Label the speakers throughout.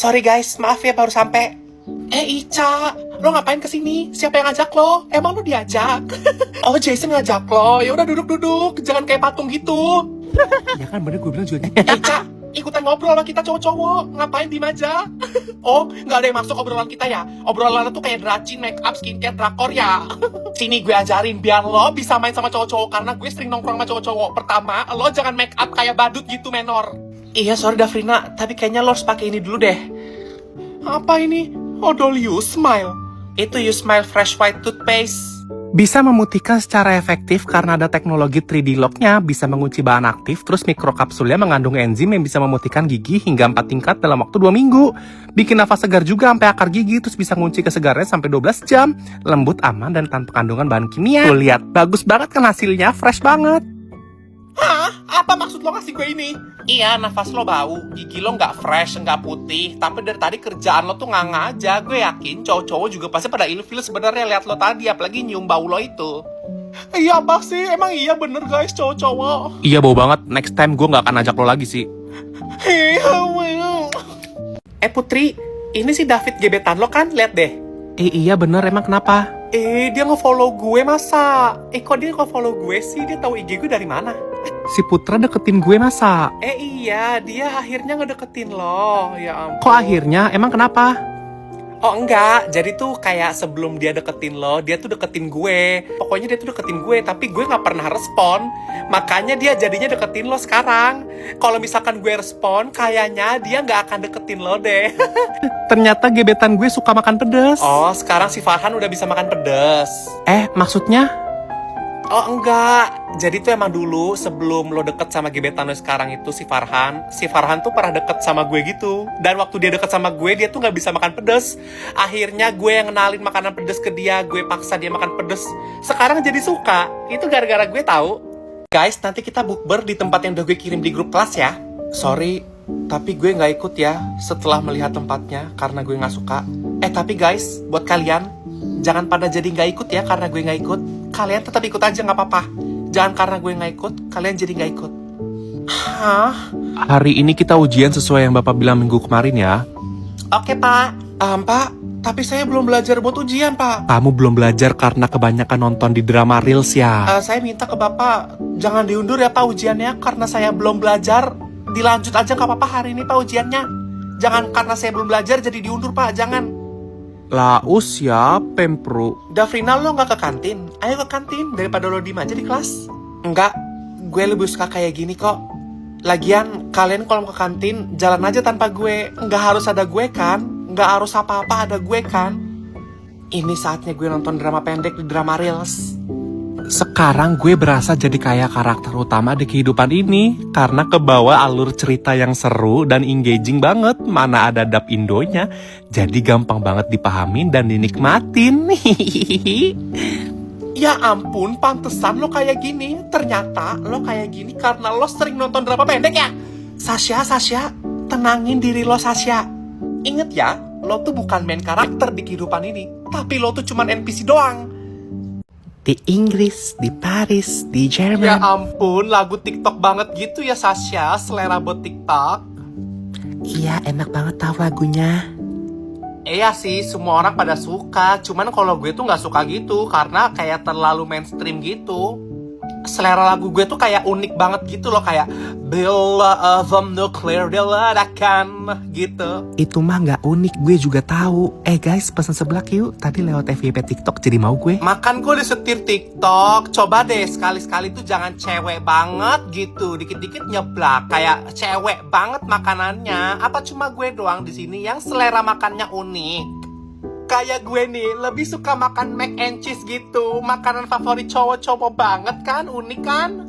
Speaker 1: Sorry guys, maaf ya baru sampai. Ica, lo ngapain kesini? Siapa yang ngajak lo? Emang lo diajak? Oh, Jason ngajak lo. Ya udah duduk-duduk, jangan kayak patung gitu.
Speaker 2: Ya kan bener gue bilang juga.
Speaker 1: Ica, ikutan ngobrol lah kita cowok-cowok. Ngapain diem aja? Oh, nggak ada yang masuk obrolan kita ya? Obrolan tuh kayak dracin, make up, skincare, drakor ya. Sini gue ajarin biar lo bisa main sama cowok-cowok. Karena gue sering nongkrong sama cowok-cowok. Pertama, lo jangan make up kayak badut gitu, menor. Iya, sorry Davrina, tapi kayaknya lo harus pakai ini dulu deh. Apa ini? Odol You Smile. Itu You Smile Fresh White Toothpaste.
Speaker 2: Bisa memutihkan secara efektif karena ada teknologi 3D lock-nya, bisa mengunci bahan aktif, terus mikrokapsulnya mengandung enzim yang bisa memutihkan gigi hingga 4 tingkat dalam waktu 2 minggu. Bikin nafas segar juga sampai akar gigi, terus bisa ngunci kesegarannya sampai 12 jam. Lembut, aman, dan tanpa kandungan bahan kimia. Tuh lihat, bagus banget kan hasilnya, fresh banget.
Speaker 1: Hah? Apa maksud lo ngasih gue ini? Iya, nafas lo bau, gigi lo nggak fresh, nggak putih. Tapi dari tadi kerjaan lo tuh nganga aja. Gue yakin cowok-cowok juga pasti pada ilfil sebenarnya lihat lo tadi, apalagi nyium bau lo itu. Iya apa sih? Emang iya bener guys cowok-cowok.
Speaker 2: Iya bau banget, next time gue nggak akan ajak lo lagi sih.
Speaker 1: Putri, ini si David gebetan lo kan? Lihat deh.
Speaker 2: Iya bener, emang kenapa?
Speaker 1: Dia nge-follow gue masa? Kok dia nge-follow gue sih? Dia tahu IG gue dari mana?
Speaker 2: Si Putra deketin gue masa?
Speaker 1: Iya, dia akhirnya ngedeketin lo. Ya ampun.
Speaker 2: Kok akhirnya? Emang kenapa?
Speaker 1: Oh enggak, jadi tuh kayak sebelum dia deketin lo, dia tuh deketin gue. Pokoknya dia tuh deketin gue, tapi gue gak pernah respon. Makanya dia jadinya deketin lo sekarang. Kalau misalkan gue respon, kayaknya dia gak akan deketin lo deh.
Speaker 2: Ternyata gebetan gue suka makan pedas.
Speaker 1: Oh, sekarang si Farhan udah bisa makan pedas.
Speaker 2: Maksudnya?
Speaker 1: Oh enggak, jadi tuh emang dulu sebelum lo deket sama gebetan lo sekarang itu si Farhan tuh pernah deket sama gue gitu. Dan waktu dia deket sama gue, dia tuh gak bisa makan pedas. Akhirnya gue yang kenalin makanan pedas ke dia, gue paksa dia makan pedas. Sekarang jadi suka, itu gara-gara gue tahu. Guys, nanti kita bukber di tempat yang udah gue kirim di grup kelas ya. Sorry, tapi gue gak ikut ya setelah melihat tempatnya karena gue gak suka. Tapi guys, buat kalian, jangan pada jadi gak ikut ya karena gue gak ikut. Kalian tetap ikut aja gak apa-apa. Jangan karena gue gak ikut, kalian jadi gak ikut. Hah?
Speaker 2: Hari ini kita ujian sesuai yang Bapak bilang minggu kemarin ya.
Speaker 1: Oke Pak. Pak, tapi saya belum belajar buat ujian Pak.
Speaker 2: Kamu belum belajar karena kebanyakan nonton di drama Reels ya.
Speaker 1: Saya minta ke Bapak, jangan diundur ya Pak ujiannya. Karena saya belum belajar, dilanjut aja gak apa-apa hari ini Pak ujiannya. Jangan karena saya belum belajar jadi diundur Pak, jangan.
Speaker 2: Laus ya, Pempro.
Speaker 1: Davrina, lo gak ke kantin? Ayo ke kantin, daripada lo diem aja di kelas. Enggak, gue lebih suka kayak gini kok. Lagian, kalian kalau mau ke kantin, jalan aja tanpa gue. Nggak harus ada gue kan? Nggak harus apa-apa ada gue kan? Ini saatnya gue nonton drama pendek di drama Reels.
Speaker 2: Sekarang gue berasa jadi kayak karakter utama di kehidupan ini. Karena kebawa alur cerita yang seru dan engaging banget. Mana ada dub Indonya. Jadi gampang banget dipahamin dan dinikmatin.
Speaker 1: Ya ampun, pantesan lo kayak gini. Ternyata lo kayak gini karena lo sering nonton drama pendek ya? Sasha, tenangin diri lo Sasha. Ingat ya, lo tuh bukan main karakter di kehidupan ini. Tapi lo tuh cuman NPC doang.
Speaker 2: Di Inggris, di Paris, di Jerman.
Speaker 1: Ya ampun, lagu TikTok banget gitu ya Sasha, selera buat TikTok.
Speaker 2: Iya, enak banget tahu lagunya.
Speaker 1: Iya sih, semua orang pada suka. Cuman kalau gue tuh gak suka gitu, karena kayak terlalu mainstream gitu. Selera lagu gue tuh kayak unik banget gitu loh, kayak Bila atom nuklir diledakkan gitu.
Speaker 2: Itu mah gak unik, gue juga tahu. Guys, pesan seblak yuk. Tadi lewat FYP TikTok jadi mau gue.
Speaker 1: Makan gue disetir TikTok. Coba deh sekali-sekali tuh jangan cewek banget gitu. Dikit-dikit nyeblak, kayak cewek banget makanannya. Apa cuma gue doang di sini yang selera makannya unik? Kayak gue nih, lebih suka makan mac and cheese gitu. Makanan favorit cowok-cowok banget kan, unik kan?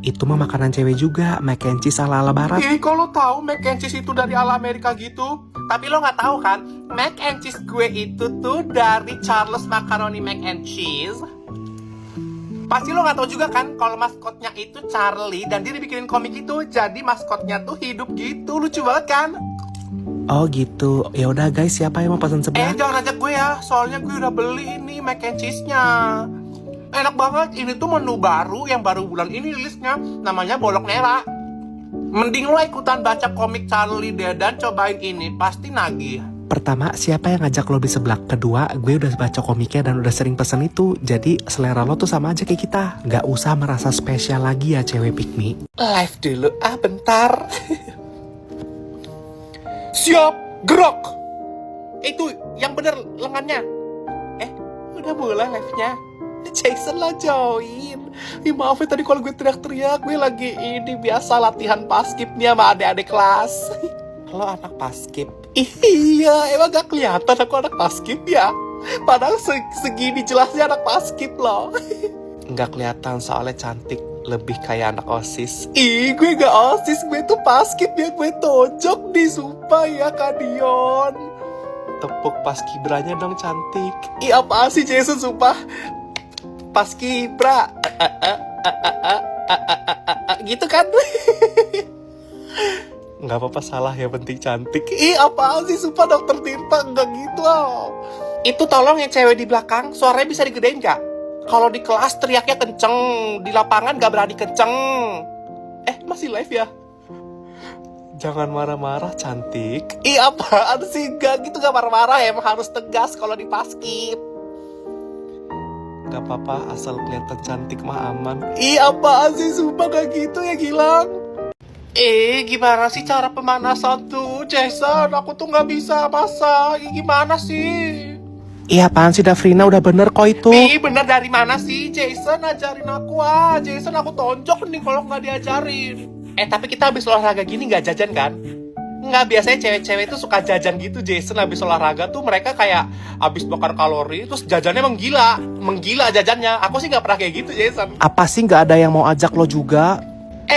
Speaker 2: Itu mah makanan cewek juga, mac and cheese ala-ala barat.
Speaker 1: Kok lo tahu mac and cheese itu dari ala Amerika gitu? Tapi lo nggak tahu kan, mac and cheese gue itu tuh dari Charles Macaroni Mac and Cheese. Pasti lo nggak tahu juga kan, kalau maskotnya itu Charlie dan dia dibikinin komik itu, jadi maskotnya tuh hidup gitu, lucu banget kan?
Speaker 2: Oh gitu, ya udah guys, siapa yang mau pesan seblak?
Speaker 1: Jangan ajak gue ya, soalnya gue udah beli ini mac and cheese-nya. Enak banget, ini tuh menu baru yang baru bulan ini rilisnya, namanya Bolok Nera. Mending lo ikutan baca komik Charlie deh dan cobain ini, pasti nagih.
Speaker 2: Pertama, siapa yang ngajak lo di sebelah? Kedua, gue udah baca komiknya dan udah sering pesen itu. Jadi selera lo tuh sama aja kayak kita. Gak usah merasa spesial lagi ya cewek pick me.
Speaker 1: Live dulu, bentar. Siap, gerak. Itu yang bener lengannya. Udah mulai live-nya. Jason lah join. Maaf ya tadi kalau gue teriak-teriak. Gue lagi ini biasa latihan paskib nih sama adik-adik kelas. Lo anak paskib? Iya, emang gak kelihatan aku anak paskib ya? Padahal segini jelasnya anak paskib loh. Nggak kelihatan soalnya cantik. Lebih kayak anak OSIS. Gue gak OSIS, gue tuh paskib ya. Gue tonjok nih, sumpah ya Kak Dion. Tepuk paskibranya dong cantik. Apaan sih Jason, sumpah. Paskibra. Gitu kan. Nggak apa-apa, salah, ya penting cantik. Apaan sih, sumpah Dokter Tirta. Nggak gitu loh. Itu tolong yang cewek di belakang, suaranya bisa digedein gak? Kalau di kelas teriaknya kenceng, di lapangan gak berani kenceng. Masih live ya? Jangan marah-marah cantik. Apaan sih? Gak gitu, gak marah-marah. Emang harus tegas kalau di paskib. Gak apa-apa, asal kelihatan cantik mah aman. Apaan sih? Sumpah gak gitu ya, Gilang. Gimana sih cara pemanasan tuh, Jason? Aku tuh gak bisa masak. Gimana sih?
Speaker 2: Iya apaan sih Davrina, udah bener kok itu.
Speaker 1: Bener dari mana sih? Jason ajarin aku Jason, aku tonjok nih kalau nggak diajarin. Tapi kita habis olahraga gini nggak jajan kan? Nggak, biasanya cewek-cewek itu suka jajan gitu Jason. Habis olahraga tuh mereka kayak habis bakar kalori, terus jajannya menggila jajannya. Aku sih nggak pernah kayak gitu Jason.
Speaker 2: Apa sih nggak ada yang mau ajak lo juga?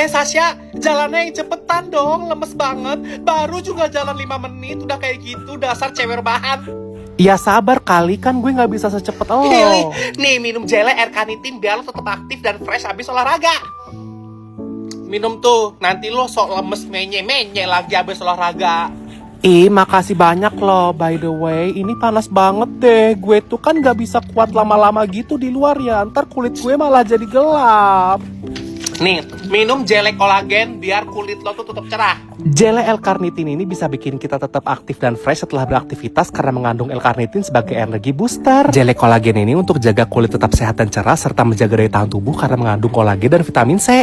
Speaker 1: Sasha, jalannya yang cepetan dong, lemes banget. Baru juga jalan 5 menit udah kayak gitu, dasar cewek rebahan.
Speaker 2: Ya sabar kali, kan gue gak bisa secepat lo.
Speaker 1: Nih, minum jelly air carnitine biar lo tetap aktif dan fresh habis olahraga. Minum tuh, nanti lo sok lemes menye-menye lagi habis olahraga.
Speaker 2: Makasih banyak loh. By the way, ini panas banget deh. Gue tuh kan gak bisa kuat lama-lama gitu di luar ya. Ntar kulit gue malah jadi gelap.
Speaker 1: Nih, minum jelly kolagen biar kulit lo tuh tetap cerah.
Speaker 2: Jelly L-carnitine ini bisa bikin kita tetap aktif dan fresh setelah beraktivitas karena mengandung L-carnitine sebagai energi booster. Jelly kolagen ini untuk jaga kulit tetap sehat dan cerah serta menjaga daya tahan tubuh karena mengandung kolagen dan vitamin C.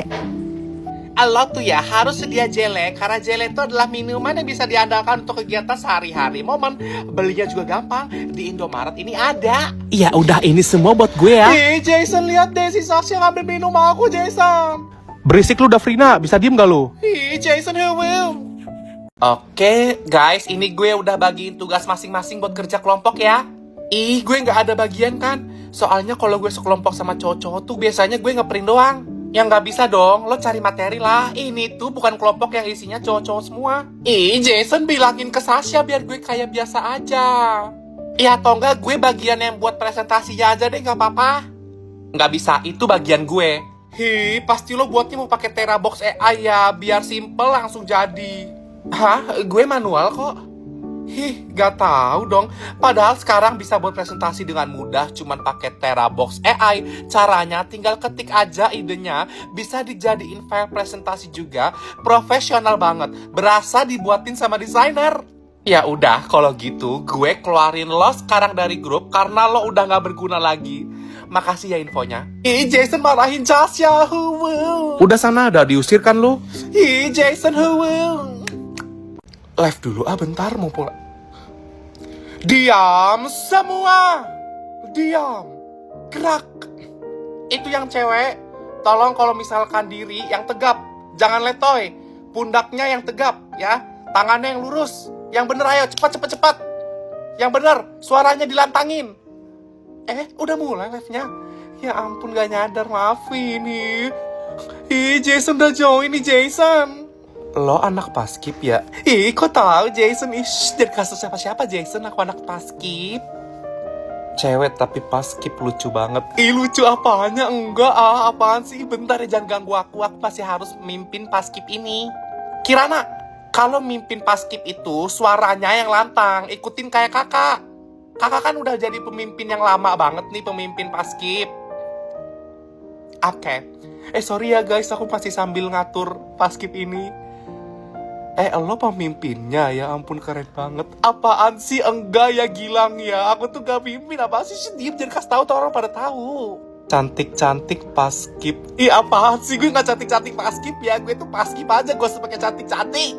Speaker 1: Lo tuh ya harus sedia jelly karena jelly itu adalah minuman yang bisa diandalkan untuk kegiatan sehari-hari. Momen belinya juga gampang, di Indomaret ini ada.
Speaker 2: Ya udah, ini semua buat gue ya.
Speaker 1: Jason, lihat deh si Sasha ngambil minum aku, Jason.
Speaker 2: Berisik lu Davrina, bisa diem gak lu?
Speaker 1: Jason, who will? Oke, guys, ini gue udah bagiin tugas masing-masing buat kerja kelompok ya. Gue gak ada bagian kan? Soalnya kalau gue sekelompok sama cowok-cowok tuh biasanya gue ngeprint doang. Yang gak bisa dong, lo cari materi lah. Ini tuh bukan kelompok yang isinya cowok-cowok semua. Jason bilangin ke Sasha biar gue kayak biasa aja. Atau enggak gue bagian yang buat presentasinya aja deh, gak apa-apa. Gak bisa, itu bagian gue. Pasti lo buatnya mau pakai Terabox AI ya, biar simple langsung jadi. Hah? Gue manual kok. Gak tahu dong. Padahal sekarang bisa buat presentasi dengan mudah cuman pakai Terabox AI. Caranya tinggal ketik aja idenya, bisa dijadiin file presentasi juga. Profesional banget, berasa dibuatin sama desainer. Ya udah, kalau gitu gue keluarin lo sekarang dari grup karena lo udah gak berguna lagi. Makasih ya infonya. Jason marahin Sasha, who will?
Speaker 2: Udah sana, ada diusir kan lu?
Speaker 1: Jason, who will? Live dulu bentar mau pulang. Diam semua. Diam. Gerak. Itu yang cewek, tolong kalau misalkan diri yang tegap, jangan letoy. Pundaknya yang tegap ya, tangannya yang lurus. Yang bener, ayo cepat. Yang bener, suaranya dilantangin. Udah mulai live-nya. Ya ampun, gak nyadar, maafin nih. Jason udah join nih, Jason. Lo anak paskib ya? Kok tahu Jason? Dari kasus siapa-siapa Jason, aku anak paskib. Cewek tapi paskib, lucu banget. Lucu apanya? Enggak apaan sih? Bentar ya, jangan ganggu aku masih harus mimpin paskib ini. Kirana, kalau mimpin paskib itu suaranya yang lantang, ikutin kayak kakak. Kakak kan udah jadi pemimpin yang lama banget nih, pemimpin paskib. Oke. Sorry ya guys, aku masih sambil ngatur paskib ini. Lo pemimpinnya, ya ampun keren banget. Apaan sih, enggak ya Gilang ya, aku tuh gak mimpin. Apaan sih, diem jangan kasih tahu tuh orang pada tahu. Cantik-cantik pas skip. Ih apaan sih, gue gak cantik-cantik pas skip ya. Gue tuh pas skip aja, gue usah pakai cantik-cantik.